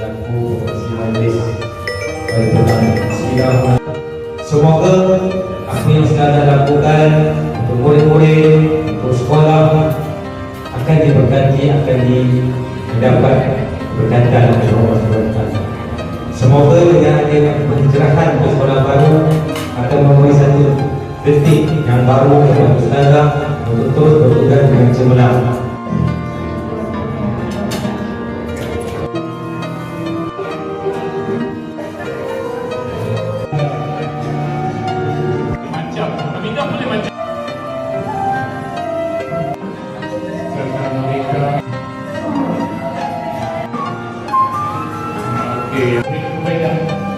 selaku pengurusi majlis sidang. Semoga apa yang sedang lakukan untuk murid-murid, untuk sekolah akan diberkati, akan mendapat berkatan oleh Allah SWT. Semoga dengan adanya pencerahan untuk sekolah baru akan memberi satu detik yang baru kepada ustazah untuk terus bertugas dengan cemerlang. Oke, baiklah.